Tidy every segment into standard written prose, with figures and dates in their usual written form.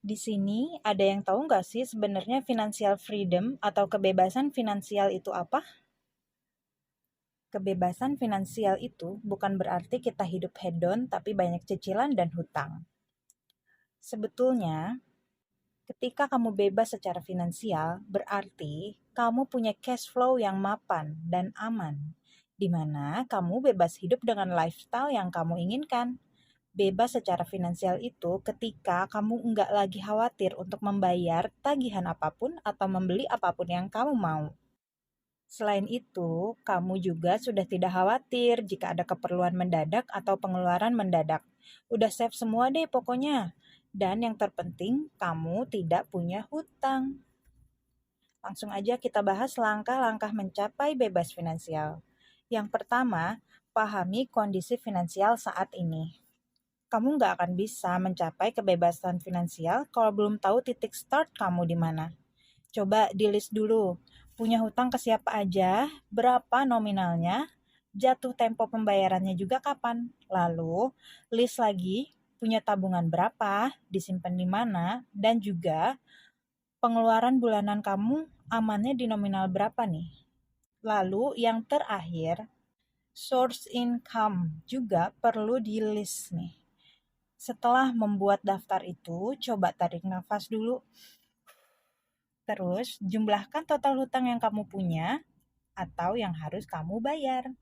Di sini ada yang tahu nggak sih sebenarnya financial freedom atau kebebasan finansial itu apa? Kebebasan finansial itu bukan berarti kita hidup hedon tapi banyak cicilan dan hutang. Sebetulnya, ketika kamu bebas secara finansial, berarti kamu punya cash flow yang mapan dan aman, di mana kamu bebas hidup dengan lifestyle yang kamu inginkan. Bebas secara finansial itu ketika kamu nggak lagi khawatir untuk membayar tagihan apapun atau membeli apapun yang kamu mau. Selain itu, kamu juga sudah tidak khawatir jika ada keperluan mendadak atau pengeluaran mendadak. Udah save semua deh pokoknya. Dan yang terpenting, kamu tidak punya hutang. Langsung aja kita bahas langkah-langkah mencapai bebas finansial. Yang pertama, pahami kondisi finansial saat ini. Kamu nggak akan bisa mencapai kebebasan finansial kalau belum tahu titik start kamu di mana. Coba di list dulu, punya hutang ke siapa aja, berapa nominalnya, jatuh tempo pembayarannya juga kapan. Lalu, list lagi punya tabungan berapa, disimpan di mana, dan juga pengeluaran bulanan kamu amannya di nominal berapa nih. Lalu yang terakhir, source income juga perlu di list nih. Setelah membuat daftar itu, coba tarik nafas dulu. Terus, jumlahkan total hutang yang kamu punya atau yang harus kamu bayar.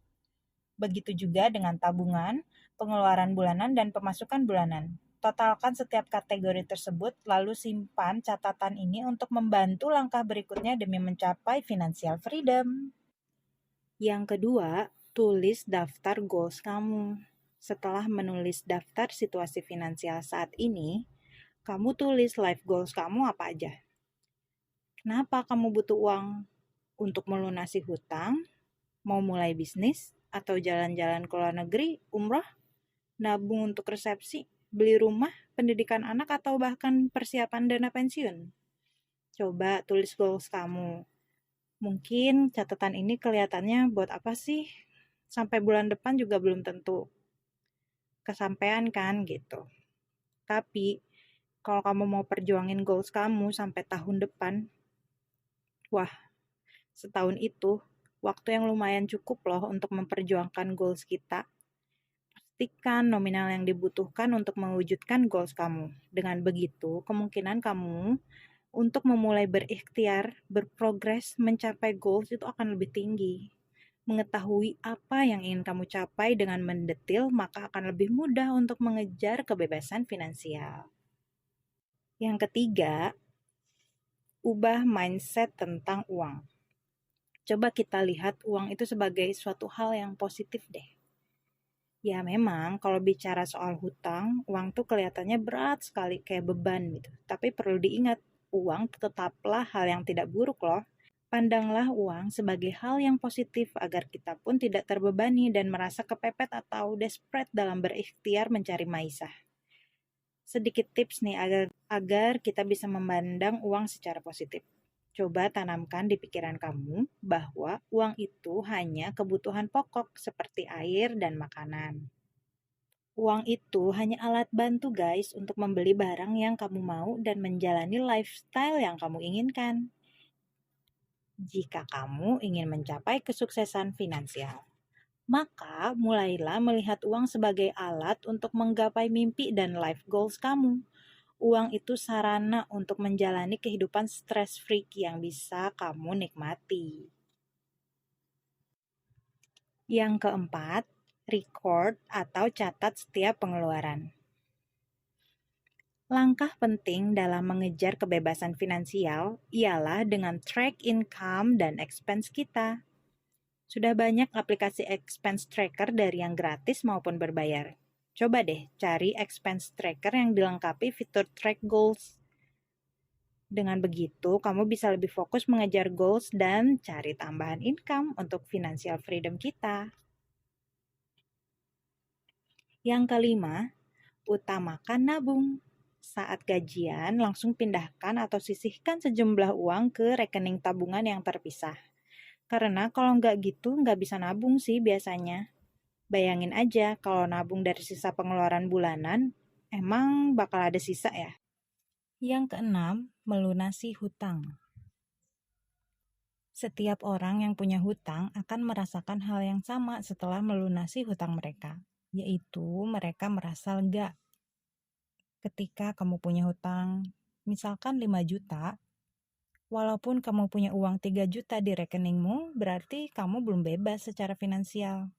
Begitu juga dengan tabungan, pengeluaran bulanan, dan pemasukan bulanan. Totalkan setiap kategori tersebut, lalu simpan catatan ini untuk membantu langkah berikutnya demi mencapai financial freedom. Yang kedua, tulis daftar goals kamu. Setelah menulis daftar situasi finansial saat ini, kamu tulis life goals kamu apa aja. Kenapa kamu butuh uang? Untuk melunasi hutang, mau mulai bisnis, atau jalan-jalan ke luar negeri, umroh, nabung untuk resepsi, beli rumah, pendidikan anak, atau bahkan persiapan dana pensiun? Coba tulis goals kamu. Mungkin catatan ini kelihatannya buat apa sih? Sampai bulan depan juga belum tentu kesampaian kan gitu. Tapi kalau kamu mau perjuangin goals kamu sampai tahun depan, wah, setahun itu waktu yang lumayan cukup loh untuk memperjuangkan goals kita. Pastikan nominal yang dibutuhkan untuk mewujudkan goals kamu. Dengan begitu, kemungkinan kamu untuk memulai berikhtiar, berprogres, mencapai goals itu akan lebih tinggi. Mengetahui apa yang ingin kamu capai dengan mendetil, maka akan lebih mudah untuk mengejar kebebasan finansial. Yang ketiga, ubah mindset tentang uang. Coba kita lihat uang itu sebagai suatu hal yang positif deh. Ya memang kalau bicara soal hutang, uang tuh kelihatannya berat sekali kayak beban gitu. Tapi perlu diingat, uang tetaplah hal yang tidak buruk loh. Pandanglah uang sebagai hal yang positif agar kita pun tidak terbebani dan merasa kepepet atau desperate dalam berikhtiar mencari maisha. Sedikit tips nih agar kita bisa memandang uang secara positif. Coba tanamkan di pikiran kamu bahwa uang itu hanya kebutuhan pokok seperti air dan makanan. Uang itu hanya alat bantu guys untuk membeli barang yang kamu mau dan menjalani lifestyle yang kamu inginkan. Jika kamu ingin mencapai kesuksesan finansial, maka mulailah melihat uang sebagai alat untuk menggapai mimpi dan life goals kamu. Uang itu sarana untuk menjalani kehidupan stress-free yang bisa kamu nikmati. Yang keempat, record atau catat setiap pengeluaran. Langkah penting dalam mengejar kebebasan finansial ialah dengan track income dan expense kita. Sudah banyak aplikasi expense tracker dari yang gratis maupun berbayar. Coba deh cari expense tracker yang dilengkapi fitur track goals. Dengan begitu, kamu bisa lebih fokus mengejar goals dan cari tambahan income untuk financial freedom kita. Yang kelima, utamakan nabung. Saat gajian, langsung pindahkan atau sisihkan sejumlah uang ke rekening tabungan yang terpisah. Karena kalau nggak gitu, nggak bisa nabung sih biasanya. Bayangin aja kalau nabung dari sisa pengeluaran bulanan, emang bakal ada sisa ya? Yang keenam, melunasi hutang. Setiap orang yang punya hutang akan merasakan hal yang sama setelah melunasi hutang mereka, yaitu mereka merasa lega. Ketika kamu punya hutang, misalkan 5 juta, walaupun kamu punya uang 3 juta di rekeningmu, berarti kamu belum bebas secara finansial.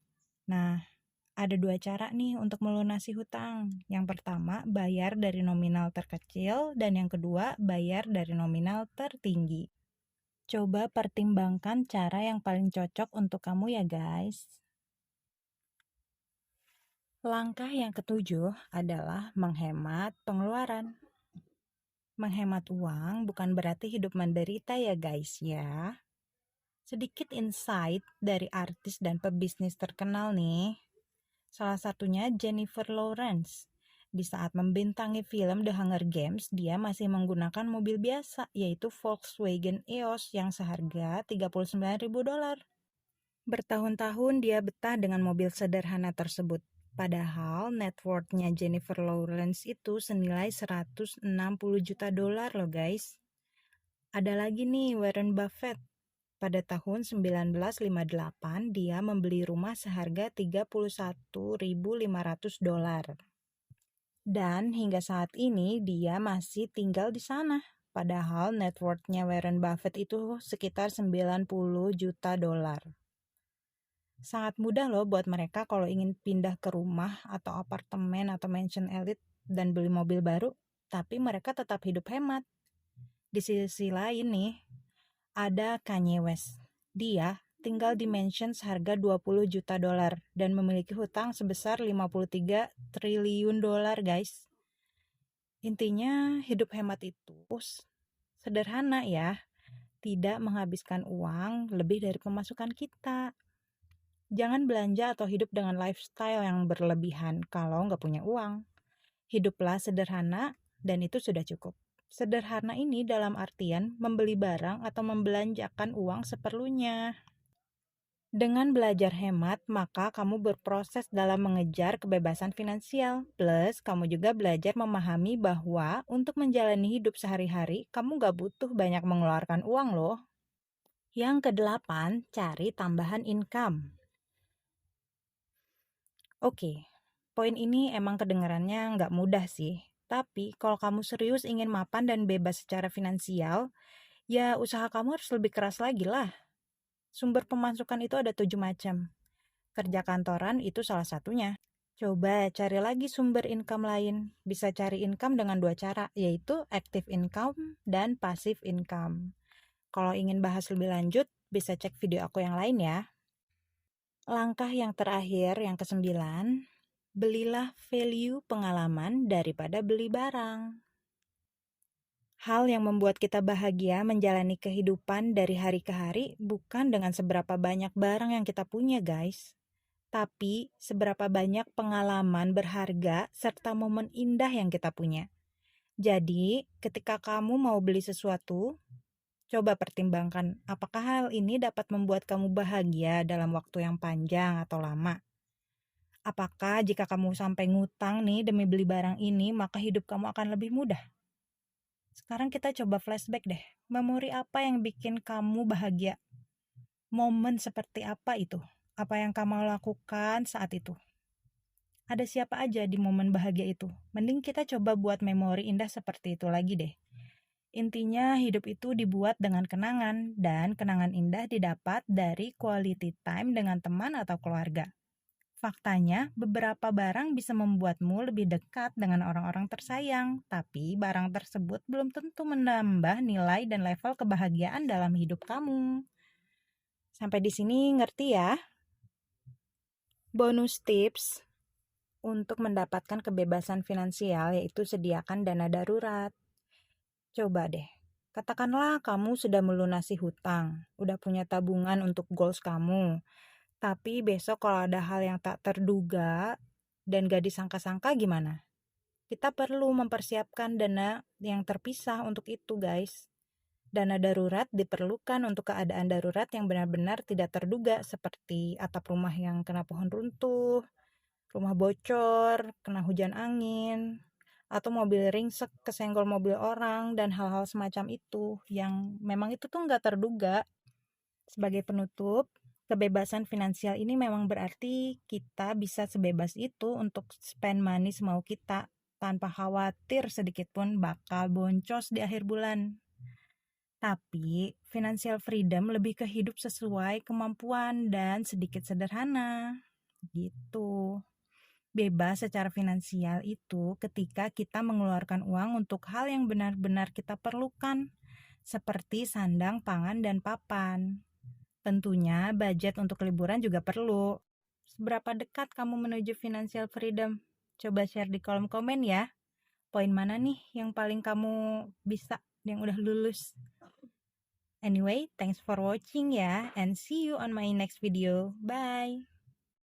Nah, ada 2 cara nih untuk melunasi hutang. Yang pertama, bayar dari nominal terkecil, dan yang kedua, bayar dari nominal tertinggi. Coba pertimbangkan cara yang paling cocok untuk kamu ya guys. Langkah yang ketujuh adalah menghemat pengeluaran. Menghemat uang bukan berarti hidup menderita ya guys ya. Sedikit insight dari artis dan pebisnis terkenal nih. Salah satunya Jennifer Lawrence. Di saat membintangi film The Hunger Games, dia masih menggunakan mobil biasa, yaitu Volkswagen EOS yang seharga $39.000. Bertahun-tahun dia betah dengan mobil sederhana tersebut. Padahal net worth-nya Jennifer Lawrence itu senilai $160 juta loh guys. Ada lagi nih Warren Buffett. Pada tahun 1958 dia membeli rumah seharga $31.500. Dan hingga saat ini dia masih tinggal di sana. Padahal net worth-nya Warren Buffett itu sekitar $90 juta. Sangat mudah loh buat mereka kalau ingin pindah ke rumah atau apartemen atau mansion elit dan beli mobil baru, tapi mereka tetap hidup hemat. Di sisi lain nih, ada Kanye West. Dia tinggal di mansion seharga $20 juta dan memiliki hutang sebesar $53 triliun guys. Intinya hidup hemat itu sederhana ya, tidak menghabiskan uang lebih dari pemasukan kita. Jangan belanja atau hidup dengan lifestyle yang berlebihan kalau nggak punya uang. Hiduplah sederhana dan itu sudah cukup. Sederhana ini dalam artian membeli barang atau membelanjakan uang seperlunya. Dengan belajar hemat, maka kamu berproses dalam mengejar kebebasan finansial. Plus, kamu juga belajar memahami bahwa untuk menjalani hidup sehari-hari, kamu nggak butuh banyak mengeluarkan uang loh. Yang kedelapan, cari tambahan income. Oke, poin ini emang kedengarannya nggak mudah sih. Tapi kalau kamu serius ingin mapan dan bebas secara finansial, ya usaha kamu harus lebih keras lagi lah. Sumber pemasukan itu ada 7 macam. Kerja kantoran itu salah satunya. Coba cari lagi sumber income lain. Bisa cari income dengan 2 cara, yaitu active income dan passive income. Kalau ingin bahas lebih lanjut, bisa cek video aku yang lain ya. Langkah yang terakhir, yang kesembilan, belilah value pengalaman daripada beli barang. Hal yang membuat kita bahagia menjalani kehidupan dari hari ke hari bukan dengan seberapa banyak barang yang kita punya guys, tapi seberapa banyak pengalaman berharga serta momen indah yang kita punya. Jadi, ketika kamu mau beli sesuatu, coba pertimbangkan apakah hal ini dapat membuat kamu bahagia dalam waktu yang panjang atau lama. Apakah jika kamu sampai ngutang nih demi beli barang ini, maka hidup kamu akan lebih mudah? Sekarang kita coba flashback deh. Memori apa yang bikin kamu bahagia? Momen seperti apa itu? Apa yang kamu lakukan saat itu? Ada siapa aja di momen bahagia itu? Mending kita coba buat memori indah seperti itu lagi deh. Intinya hidup itu dibuat dengan kenangan, dan kenangan indah didapat dari quality time dengan teman atau keluarga. Faktanya, beberapa barang bisa membuatmu lebih dekat dengan orang-orang tersayang, tapi barang tersebut belum tentu menambah nilai dan level kebahagiaan dalam hidup kamu. Sampai di sini ngerti ya? Bonus tips untuk mendapatkan kebebasan finansial yaitu sediakan dana darurat. Coba deh, katakanlah kamu sudah melunasi hutang, udah punya tabungan untuk goals kamu, tapi besok kalau ada hal yang tak terduga dan gak disangka-sangka gimana? Kita perlu mempersiapkan dana yang terpisah untuk itu guys. Dana darurat diperlukan untuk keadaan darurat yang benar-benar tidak terduga seperti atap rumah yang kena pohon runtuh, rumah bocor, kena hujan angin, atau mobil ringsek kesenggol mobil orang, dan hal-hal semacam itu yang memang itu tuh nggak terduga. Sebagai penutup, kebebasan finansial ini memang berarti kita bisa sebebas itu untuk spend money semau kita tanpa khawatir sedikit pun bakal boncos di akhir bulan. Tapi, financial freedom lebih ke hidup sesuai kemampuan dan sedikit sederhana. Gitu. Bebas secara finansial itu ketika kita mengeluarkan uang untuk hal yang benar-benar kita perlukan, seperti sandang, pangan, dan papan. Tentunya budget untuk liburan juga perlu. Seberapa dekat kamu menuju financial freedom? Coba share di kolom komen ya. Poin mana nih yang paling kamu bisa, yang udah lulus? Anyway, thanks for watching ya, and see you on my next video. Bye!